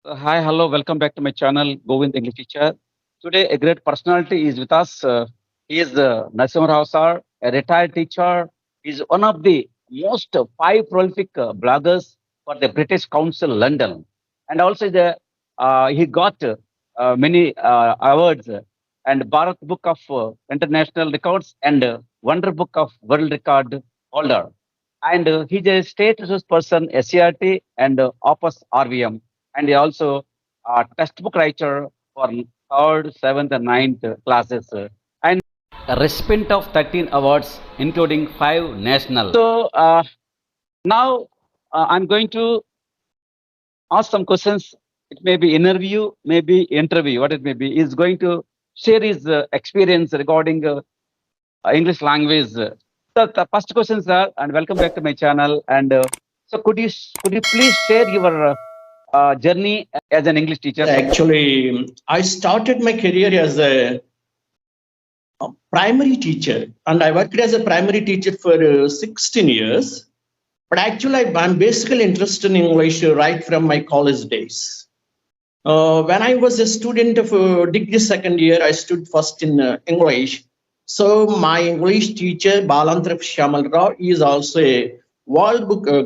Hi, hello, welcome back to my channel, Govind English Teacher. Today, a great personality is with us. He is Nasim Rao sir, a retired teacher. He is one of the most five prolific bloggers for the British Council London, and also he got many awards and Bharat Book of International Records and Wonder Book of World Record holder. And he's a state resource person, SCRT, and Opus RVM, and he also textbook writer for third, seventh, and ninth classes, and a recipient of 13 awards, including five national. So now I'm going to ask some questions. It may be interview, maybe interview, what it may be. He's going to share his experience regarding English language. So the first question, sir, and welcome back to my channel. And so could you please share your journey as an English teacher? Actually, I started my career as a primary teacher, and I worked as a primary teacher for 16 years. But actually, I'm basically interested in English right from my college days. When I was a student of degree second year, I stood first in English. So my English teacher, Balantrap Shamal Rao, is also a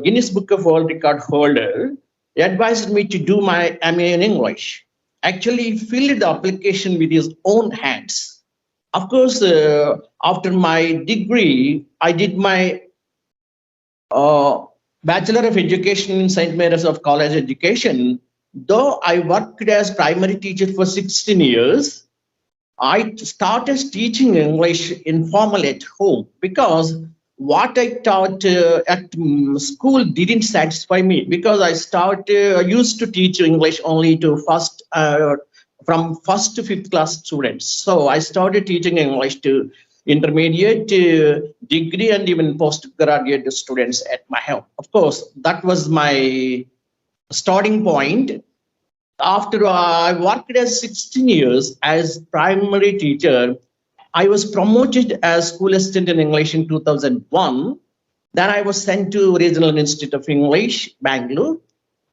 Guinness Book of World Record holder. He advised me to do my MA in English. Actually, he filled the application with his own hands. Of course, after my degree, I did my Bachelor of Education in St. Mary's of College Education. Though I worked as primary teacher for 16 years, I started teaching English informal at home because what I taught at school didn't satisfy me, because I used to teach English only to from first to fifth class students. So I started teaching English to intermediate, degree, and even postgraduate students at my home. Of course, that was my starting point. After I worked as 16 years as primary teacher, I was promoted as school assistant in English in 2001. Then I was sent to Regional Institute of English, Bangalore,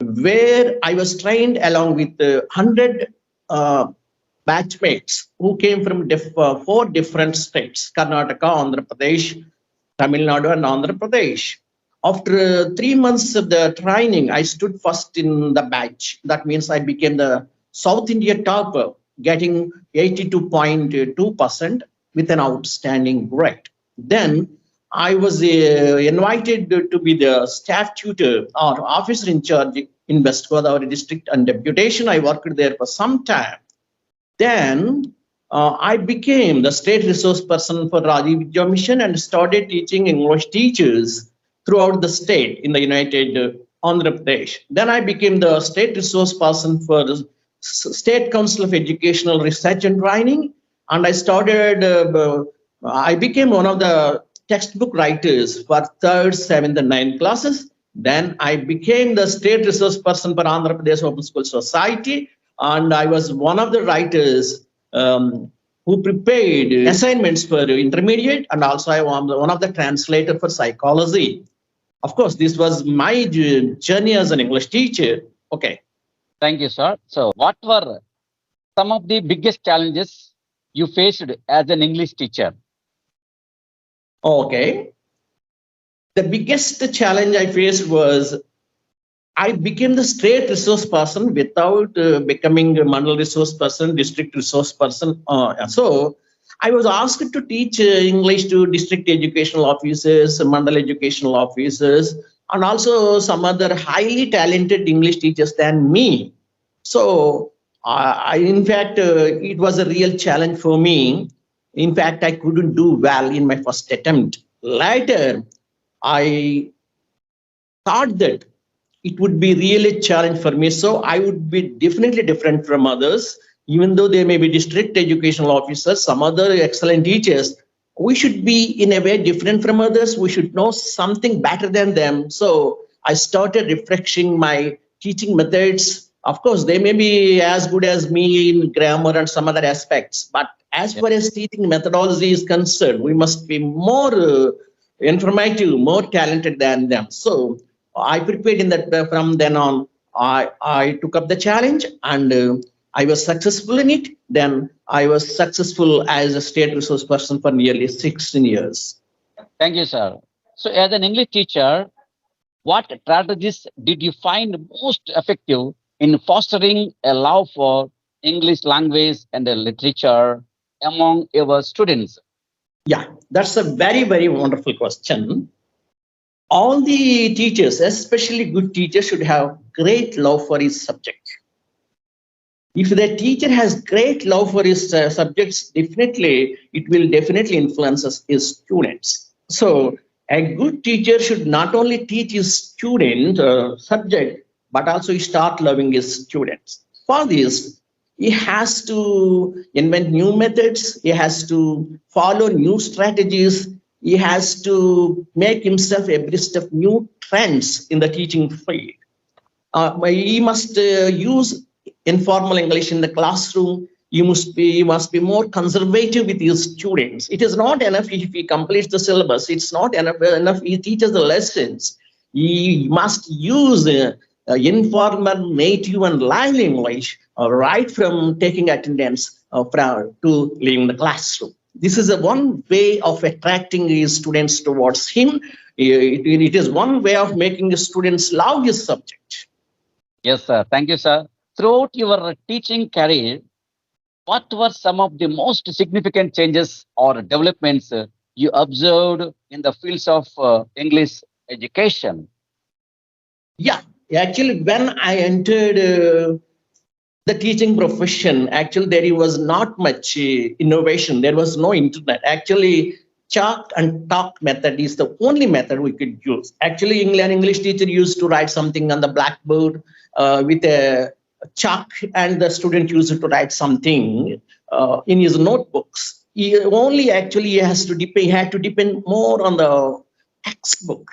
where I was trained along with 100 batchmates who came from four different states: Karnataka, Andhra Pradesh, Tamil Nadu, and Andhra Pradesh. After 3 months of the training, I stood first in the batch. That means I became the South India topper, getting 82.2% with an outstanding grade. Then I was invited to be the staff tutor or officer in charge in West Godavari district and deputation. I worked there for some time. Then I became the state resource person for Rajiv Vidya Mission and started teaching English teachers throughout the state in the United Andhra Pradesh. Then I became the state resource person for the State Council of Educational Research and Training, and I became one of the textbook writers for third, seventh, and ninth classes. Then I became the state resource person for Andhra Pradesh Open School Society, and I was one of the writers who prepared assignments for intermediate, and also I was one of the translator for psychology. Of course, this was my journey as an English teacher. Okay. Thank you, sir. So, what were some of the biggest challenges you faced as an English teacher? Okay. The biggest challenge I faced was I became the state resource person without becoming a mandal resource person, district resource person. So I was asked to teach English to district educational officers, mandal educational officers, and also some other highly talented English teachers than me. So in fact, it was a real challenge for me. In fact, I couldn't do well in my first attempt. Later, I thought that it would be really a challenge for me. So I would be definitely different from others, even though they may be district educational officers, some other excellent teachers. We should be in a way different from others. We should know something better than them. So I started refreshing my teaching methods. Of course, they may be as good as me in grammar and some other aspects, but as far as teaching methodology is concerned, we must be more informative, more talented than them. So I prepared in that from then on. I took up the challenge and I was successful in it. Then I was successful as a state resource person for nearly 16 years. Thank you, sir. So, as an English teacher, what strategies did you find most effective in fostering a love for English language and literature among your students? Yeah, that's a very, very wonderful question. All the teachers, especially good teachers, should have great love for his subject. If the teacher has great love for his subjects, definitely it will definitely influence his students. So a good teacher should not only teach his student subject, but also he start loving his students. For this, he has to invent new methods. He has to follow new strategies. He has to make himself abreast of new trends in the teaching field. He must use informal English in the classroom. You must be more conservative with your students. It is not enough if he completes the syllabus. It's not enough he teaches the lessons. He must use informal, native, and lively English right from taking attendance to leaving the classroom. This is a one way of attracting his students towards him. It is one way of making the students love his subject. Yes, sir. Thank you, sir. Throughout your teaching career, what were some of the most significant changes or developments you observed in the fields of English education? Yeah, actually, when I entered the teaching profession, actually, there was not much innovation. There was no internet. Actually, chalk and talk method is the only method we could use. Actually, an English teacher used to write something on the blackboard with a chalk, and the student used to write something in his notebooks. He had to depend more on the textbook.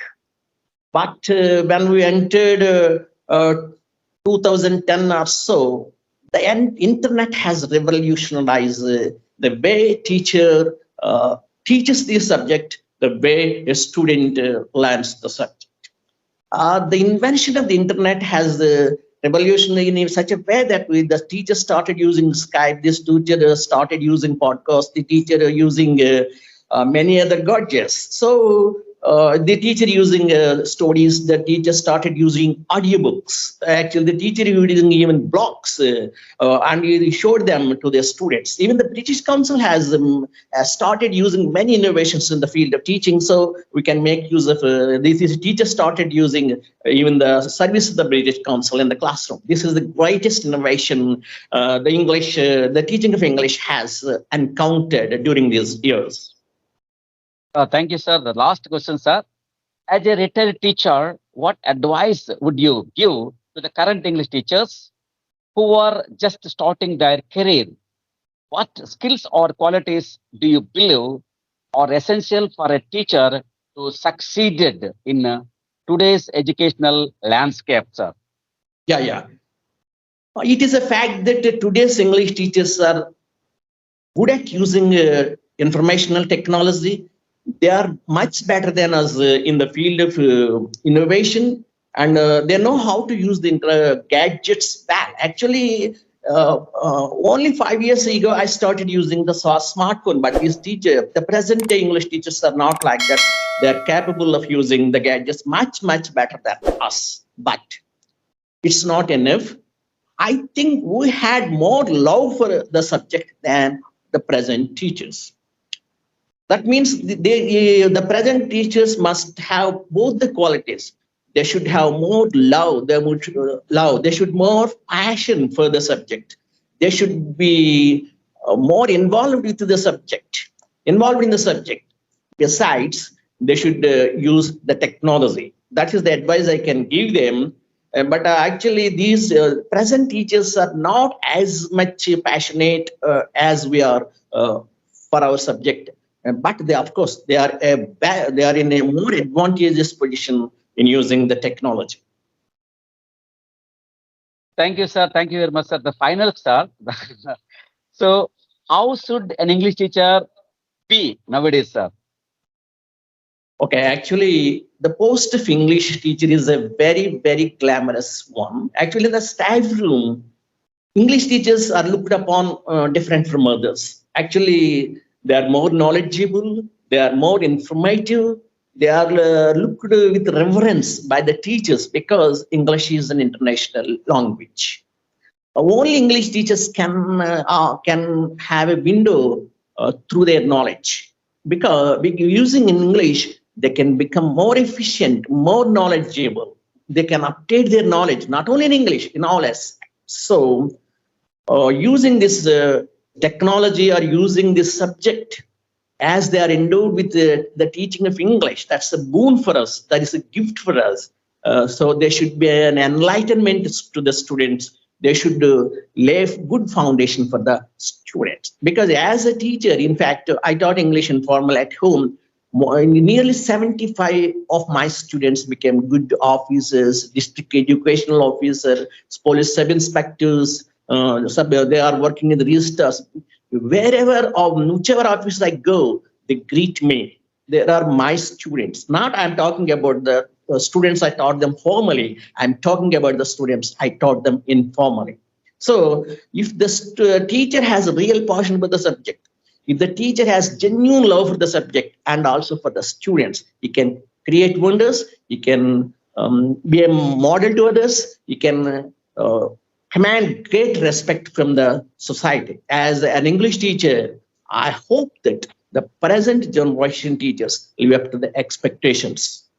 But when we entered 2010 or so, the internet has revolutionized the way teacher teaches the subject, the way a student learns the subject. The invention of the internet has revolutionary in such a way that the teacher started using Skype, this teacher started using podcast, the teacher using many other gadgets. So the teacher using stories, the teacher started using audiobooks. Actually, the teacher using even blogs, and he showed them to their students. Even the British Council has started using many innovations in the field of teaching. So we can make use of this. Teachers started using even the service of the British Council in the classroom. This is the greatest innovation the teaching of English has encountered during these years. Thank you, sir. The last question, sir. As a retired teacher, what advice would you give to the current English teachers who are just starting their career? What skills or qualities do you believe are essential for a teacher to succeed in today's educational landscape, sir? Yeah. It is a fact that today's English teachers are good at using informational technology. They are much better than us in the field of innovation, and they know how to use the gadgets well. Actually, only 5 years ago, I started using the smartphone, but the present day English teachers are not like that. They're capable of using the gadgets much, much better than us. But it's not enough. I think we had more love for the subject than the present teachers. That means the present teachers must have both the qualities. They should have more love. They should more passion for the subject. They should be more involved with the subject, involved in the subject. Besides, they should use the technology. That is the advice I can give them. But actually, these present teachers are not as much passionate as we are for our subject. But of course, they are in a more advantageous position in using the technology. Thank you, sir. Thank you very much, sir. The final, sir. So, how should an English teacher be nowadays, sir? Okay, actually, the post of English teacher is a very, very glamorous one. Actually, in the staff room, English teachers are looked upon different from others. Actually, they are more knowledgeable, they are more informative, they are looked with reverence by the teachers because English is an international language. Only English teachers can have a window through their knowledge because using English they can become more efficient, more knowledgeable. They can update their knowledge not only in English in all aspects. So using this technology or using this subject as they are endowed with the teaching of English, that's a boon for us. That is a gift for us. So there should be an enlightenment to the students. They should lay a good foundation for the students. Because as a teacher, in fact, I taught English informal at home. Nearly 75 of my students became good officers, district educational officer, police sub-inspectors. They are working in the registers. Wherever or whichever office I go, they greet me. There are my students. Not I'm talking about the students I taught them formally. I'm talking about the students I taught them informally. So if the teacher has a real passion for the subject, if the teacher has genuine love for the subject and also for the students, he can create wonders. He can be a model to others. He can command great respect from the society. As an English teacher, I hope that the present generation teachers live up to the expectations.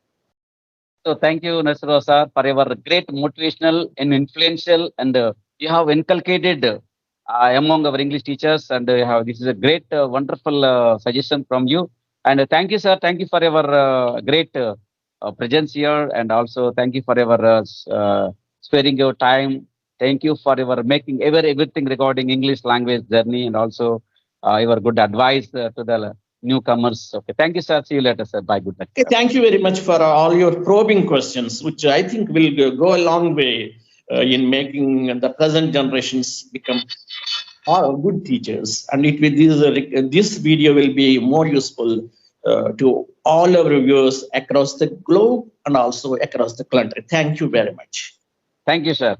So thank you, Nasir sir, for your great motivational and influential, and you have inculcated among our English teachers, and this is a great, wonderful suggestion from you. And thank you, sir. Thank you for your great presence here, and also thank you for your sparing your time. Thank you for your making everything regarding English language journey, and also your good advice to the newcomers. Okay, thank you, sir. See you later, sir. Bye. Good luck. Okay, thank you very much for all your probing questions, which I think will go a long way in making the present generations become good teachers. And it will, this video will be more useful to all our viewers across the globe and also across the country. Thank you very much. Thank you, sir.